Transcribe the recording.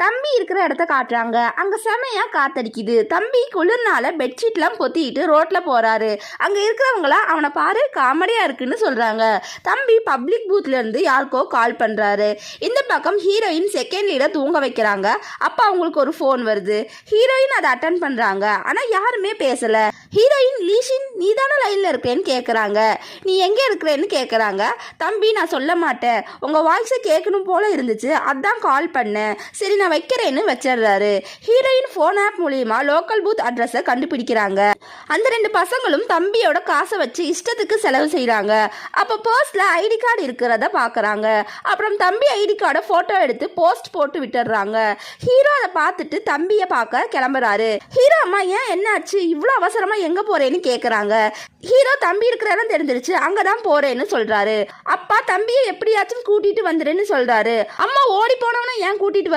தம்பி இருக்கிற இடத்த காட்டுறாங்க. அங்க செமையா காத்தடிக்குது. தம்பி குளிர்னால பெட்ஷீட்லாம் பொத்திட்டு ரோட்ல போறாரு. அங்க இருக்கிறவங்களா அவனை பாரு காமெடியா இருக்குன்னு சொல்றாங்க. தம்பி பப்ளிக் பூத்ல இருந்து யாருக்கோ கால் பண்றாரு. இந்த பக்கம் ஹீரோயின் செகண்ட் லீட தூங்க வைக்கிறாங்க. அப்ப அவங்களுக்கு ஒரு ஃபோன் வருது. ஹீரோயின் அதை அட்டன் பண்றாங்க. ஆனா யாருமே பேசல. ஹீரோயின் லீஷின் நீ தானே லைன்ல இருக்கேன்னு கேட்குறாங்க. நீ எங்கே இருக்கிறேன்னு கேட்குறாங்க. தம்பி நான் சொல்ல மாட்டேன், உங்கள் வாய்ஸை கேட்கணும் போல இருந்துச்சு, அதான் கால் பண்ணேன், சரி நான் வைக்கிறேன்னு வச்சிடுறாரு. ஹீரோயின் ஃபோன் ஆப் மூலியமா லோக்கல் பூத் அட்ரஸை கண்டுபிடிக்கிறாங்க. அந்த 2 பசங்களும் தம்பியோட காசை வச்சு இஷ்டத்துக்கு செலவு செய்கிறாங்க. அப்போ பர்ஸில் ஐடி கார்டு இருக்கிறத பார்க்குறாங்க. அப்புறம் தம்பி ஐடி கார்டை ஃபோட்டோ எடுத்து போஸ்ட் போட்டு விட்டுடுறாங்க. ஹீரோ அதை பார்த்துட்டு தம்பியை பார்க்க கிளம்புறாரு. ஹீரோ அம்மா ஏன் என்னாச்சு, இவ்வளோ அவசரமாக எங்கே போகிறேன்னு கேட்குறாங்க. ஹீரோ தம்பி இருக்கிற இடம் தெரிஞ்சிருச்சு, அங்கதான் போறேன்னு சொல்றாரு. அப்பா தம்பியை எப்படியாச்சும் கூட்டிட்டு வந்துருன்னு சொல்றாரு. அம்மா ஓடி போனவன ஏன் கூட்டிட்டு